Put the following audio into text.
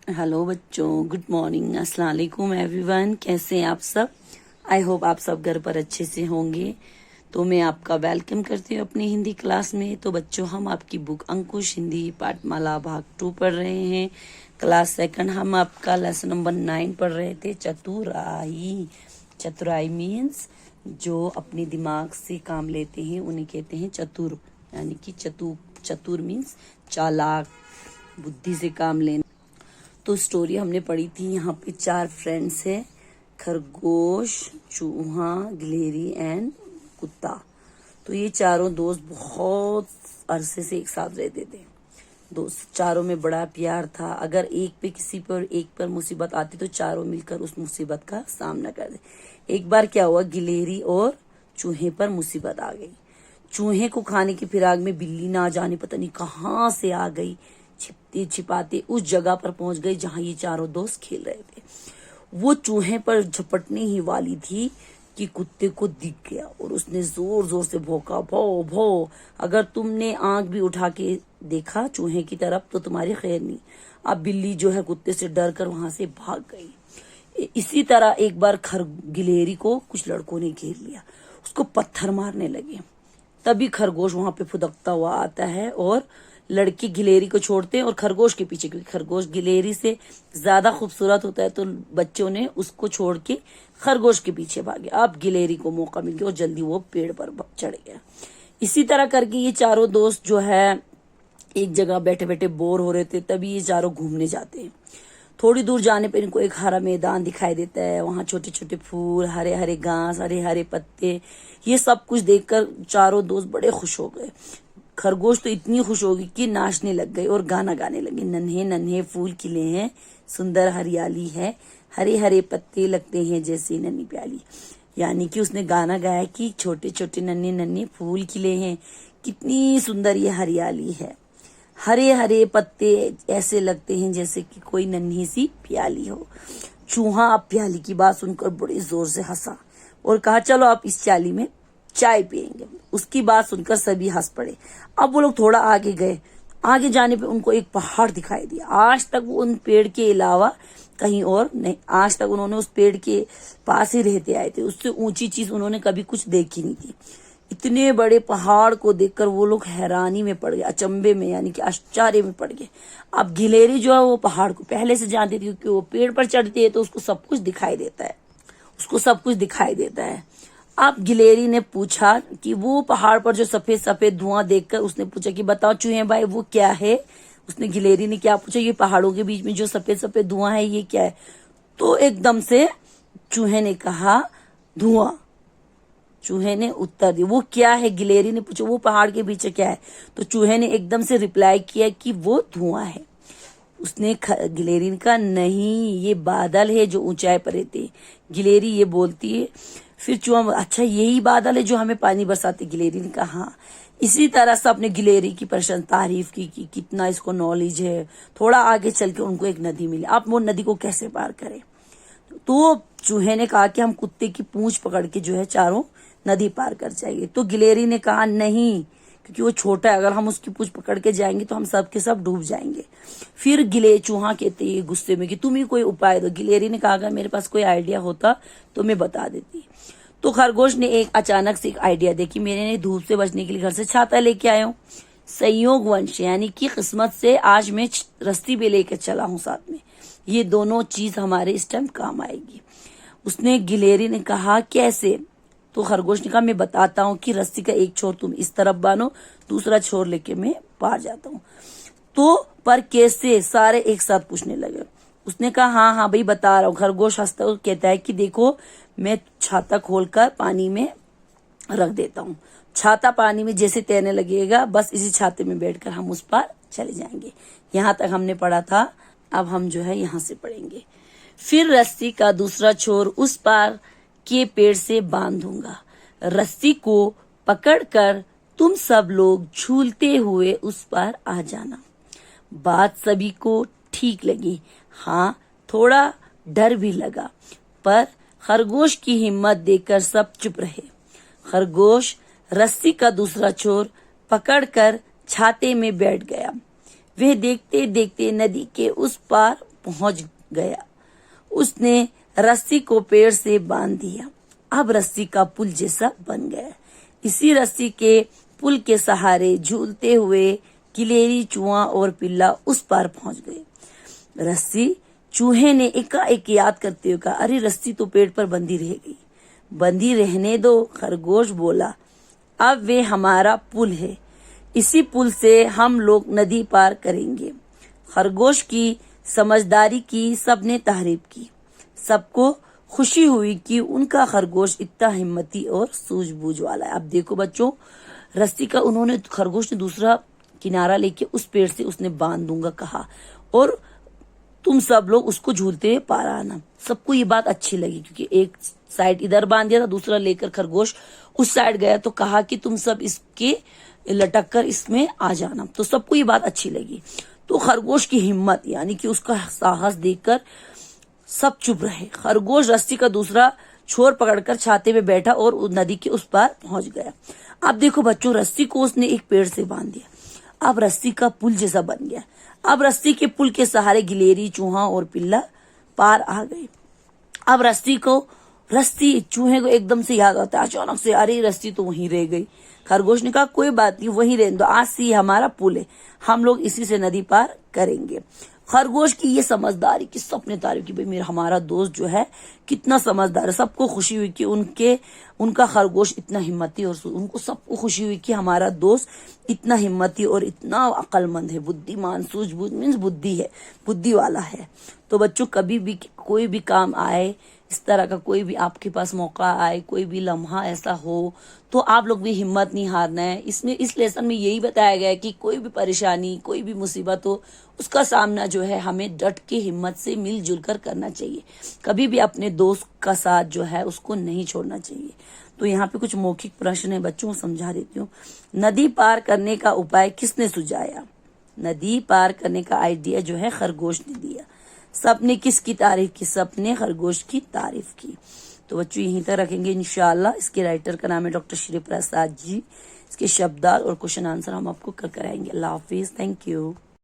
Hello बच्चों, good morning, अस्सलाम वालेकुम एवरीवन। कैसे हैं आप सब? आई होप आप सब घर पर अच्छे से होंगे। तो मैं आपका वेलकम करती हूँ अपनी हिंदी क्लास में। तो बच्चों, हम आपकी बुक अंकुश हिंदी पाठमाला भाग 2 पढ़ रहे हैं, क्लास सेकंड। हम आपका लेसन नंबर 9 पढ़ रहे थे, चतुराई। चतुराई मीन्स जो अपने दिमाग से काम लेते हैं उन्हें कहते हैं चतुर, यानी कि चतुर मीन्स चालाक, बुद्धि से काम लेना। तो स्टोरी हमने पढ़ी थी। यहाँ पे 4 फ्रेंड्स है, खरगोश, चूहा, गिलहरी एंड कुत्ता। तो ये चारों दोस्त बहुत अरसे से एक साथ रहते थे। दोस्त चारों में बड़ा प्यार था। अगर किसी पर एक पर मुसीबत आती तो चारों मिलकर उस मुसीबत का सामना कर दे। एक बार क्या हुआ, गिलहरी और चूहे पर मुसीबत आ गई। चूहे को खाने की फिराक में बिल्ली ना जाने पता नहीं कहाँ से आ गई। छिपते छिपाते उस जगह पर पहुंच गई जहां ये चारों दोस्त खेल रहे थे। वो चूहे पर झपटने ही वाली थी कि कुत्ते को दिख गया और उसने जोर जोर से भौंका, भौ भौ। अगर तुमने आंख भी उठा के देखा चूहे की तरफ तो तुम्हारी खैर नहीं। अब बिल्ली जो है कुत्ते से डर कर वहां से भाग गई। इसी तरह एक बार गिलहरी को कुछ लड़कों ने घेर लिया, उसको पत्थर मारने लगे। तभी खरगोश वहां पे फुदकता हुआ आता है और लड़के गिलहरी को छोड़ते हैं और खरगोश के पीछे, क्योंकि खरगोश गिलहरी से ज्यादा खूबसूरत होता है, तो बच्चों ने उसको छोड़ के खरगोश के पीछे भागे। अब गिलहरी को मौका मिल गया और जल्दी वो पेड़ पर चढ़ गया। इसी तरह करके ये चारों दोस्त जो है एक जगह बैठे बैठे बोर हो रहे थे। तभी ये चारों घूमने जाते हैं। थोड़ी दूर जाने पर इनको एक हरा मैदान दिखाई देता है। वहां छोटे छोटे फूल, हरे हरे घास, हरे हरे पत्ते, ये सब कुछ देखकर चारों दोस्त बड़े खुश हो गए। खरगोश तो इतनी खुश हो गई कि नाचने लग गई और गाना गाने लगे। नन्हे नन्हे फूल खिले हैं, सुंदर हरियाली है, हरे हरे पत्ते लगते हैं जैसे नन्ही प्याली। यानी कि उसने गाना गाया कि छोटे छोटे नन्हे नन्हे फूल खिले हैं, कितनी सुंदर ये हरियाली है, हरे हरे पत्ते ऐसे लगते हैं जैसे कि कोई नन्ही सी प्याली हो। चूहा अब प्याली की बात सुनकर बड़े जोर से हंसा और कहा, चलो आप इस प्याली में चाय पियेंगे। उसकी बात सुनकर सभी हंस पड़े। अब वो लोग थोड़ा आगे गए। आगे जाने पे उनको एक पहाड़ दिखाई दिया। आज तक वो उन पेड़ के अलावा कहीं और नहीं, आज तक उन्होंने उस पेड़ के पास ही रहते आए थे। उससे ऊंची चीज उन्होंने कभी कुछ देखी नहीं थी। इतने बड़े पहाड़ को देखकर वो लोग हैरानी में पड़ गए, अचंभे में, यानी कि आश्चर्य में पड़ गए। अब गिलहरी जो है वो पहाड़ को पहले से जानती थी, क्योंकि वो पेड़ पर चढ़ती है तो उसको सब कुछ दिखाई देता है, अब गिलहरी ने पूछा कि वो पहाड़ पर जो सफेद सफेद धुआं देखकर उसने पूछा कि बताओ चूहे भाई वो क्या है। उसने गिलहरी ने क्या पूछा, ये पहाड़ों के बीच में जो सफेद सफेद धुआं है ये क्या है। तो एकदम से चूहे ने कहा, धुआं। चूहे ने उत्तर दिया, वो क्या है? गिलहरी ने पूछा, वो पहाड़ के पीछे क्या है? तो चूहे ने एकदम से रिप्लाई किया कि वो धुआं है। उसने गिलहरी ने कहा, नहीं, ये बादल है जो ऊंचाई पर रहते। गिलहरी ये बोलती है। फिर चूहा, अच्छा यही बादल है जो हमें पानी बरसाते? गिलहरी ने कहा, हाँ। इसी तरह से अपने गिलहरी की प्रशंसा तारीफ की कि कितना इसको नॉलेज है। थोड़ा आगे चल के उनको एक नदी मिली। आप वो नदी को कैसे पार करें? तो चूहे ने कहा कि हम कुत्ते की पूंछ पकड़ के जो है चारों नदी पार कर जाएंगे। तो गिलहरी ने कहा, नहीं, क्योंकि वो छोटा है, अगर हम उसकी पूंछ पकड़ के जाएंगे तो हम सब के सब डूब जाएंगे। फिर चूहा कहते हैं गुस्से में कि तुम ही कोई उपाय दो। गिलहरी ने कहा, अगर मेरे पास कोई आइडिया होता तो मैं बता देती। तो खरगोश ने अचानक से एक आइडिया देखी। मैंने धूप से बचने के लिए घर से छाता लेके आया हूँ। संयोगवंश यानी कि किस्मत से आज मैं रस्सी भी लेकर चला हूँ साथ में। ये दोनों चीज हमारे इस टाइम काम आएगी। उसने गिलहरी ने कहा, कैसे? तो खरगोश ने कहा, मैं बताता हूँ कि रस्सी का एक छोर तुम इस तरफ बांधो, दूसरा छोर लेके मैं पार जाता हूँ। तो पर कैसे? सारे एक साथ पूछने लगे। उसने कहा, हाँ हाँ भाई बता रहा हूँ। खरगोश हंसता हुआ कहता है कि देखो, मैं छाता खोलकर पानी में रख देता हूँ। छाता पानी में जैसे तैरने लगेगा, बस इसी छाते में बैठकर हम उस पार चले जाएंगे। यहाँ तक हमने पढ़ा था। अब हम जो है यहाँ से पढ़ेंगे। फिर रस्सी का दूसरा छोर उस पार के पेड़ से बांध दूंगा। रस्सी को पकड़कर तुम सब लोग झूलते हुए उस पार आ जाना। बात सभी को ठीक लगी। हाँ, थोड़ा डर भी लगा, पर खरगोश की हिम्मत देखकर सब चुप रहे। खरगोश रस्सी का दूसरा छोर पकड़कर छाते में बैठ गया। वह देखते देखते नदी के उस पार पहुंच गया। उसने रस्सी को पेड़ से बांध दिया। अब रस्सी का पुल जैसा बन गया। इसी रस्सी के पुल के सहारे झूलते हुए गिलहरी, चूहा और पिल्ला उस पार पहुंच गए। रस्सी चूहे ने एकाएक याद करते हुए कहा, अरे रस्सी तो पेड़ पर बंधी रह गई। बंधी रहने दो, खरगोश बोला, अब वे हमारा पुल है। इसी पुल से हम लोग नदी पार करेंगे। खरगोश की समझदारी की सबने तारीफ की। सबको खुशी हुई कि उनका खरगोश इतना हिम्मती और सूझबूझ वाला है। अब देखो बच्चों, रस्सी का खरगोश ने दूसरा किनारा लेके उस पेड़ से उसने बांध दूंगा कहा, और तुम सब लोग उसको झूलते हुए पार आना। सबको ये बात अच्छी लगी, क्योंकि एक साइड इधर बांध दिया था, दूसरा लेकर खरगोश उस साइड गया तो कहा कि तुम सब इसके लटक कर इसमें आ जाना। तो सबको ये बात अच्छी लगी। तो खरगोश की हिम्मत यानी कि उसका साहस देखकर सब चुप रहे। खरगोश रस्सी का दूसरा छोर पकड़कर छाते पे बैठा और नदी के उस पार पहुंच गया। अब देखो बच्चों, रस्सी को उसने एक पेड़ से बांध दिया। अब रस्सी का पुल जैसा बन गया। अब रस्सी के पुल के सहारे गिलहरी, चूहा और पिल्ला पार आ गए। अब रस्सी चूहे को एकदम से याद आता है अचानक से, अरे रस्सी तो वहीं रह गई। खरगोश ने कहा, कोई बात नहीं, वहीं रहने दो, आज से हमारा पुल है, हम लोग इसी से नदी पार करेंगे। खरगोश की ये समझदारी की सबने तारीफ की, भाई हमारा दोस्त जो है कितना समझदार है। सबको खुशी हुई कि उनका खरगोश इतना हिम्मती, और उनको सबको खुशी हुई कि हमारा दोस्त इतना हिम्मती और इतना अक्लमंद है, बुद्धिमान, सूझबूझ मीन्स बुद्धि है, बुद्धि वाला है। तो बच्चों, कभी भी कोई भी काम आए, इस तरह का कोई भी आपके पास मौका आए, कोई भी लम्हा ऐसा हो, तो आप लोग भी हिम्मत नहीं हारना है। इस लेसन में यही बताया गया है कि कोई भी परेशानी, कोई भी मुसीबत हो, उसका सामना जो है हमें डट के हिम्मत से मिलजुल कर करना चाहिए। कभी भी अपने दोस्त का साथ जो है उसको नहीं छोड़ना चाहिए। तो यहाँ पे कुछ मौखिक प्रश्न है बच्चों, समझा देती हूँ। नदी पार करने का उपाय किसने सुझाया? नदी पार करने का आइडिया जो है खरगोश ने दिया। सबने किसकी तारीफ की? सबने खरगोश की तारीफ की। तो बच्चों यहीं तक रखेंगे इंशाल्लाह। इसके राइटर का नाम है डॉक्टर श्री प्रसाद जी। इसके शब्दार्थ और क्वेश्चन आंसर हम आपको कर कराएंगे। अल्लाह हाफिज, थैंक यू।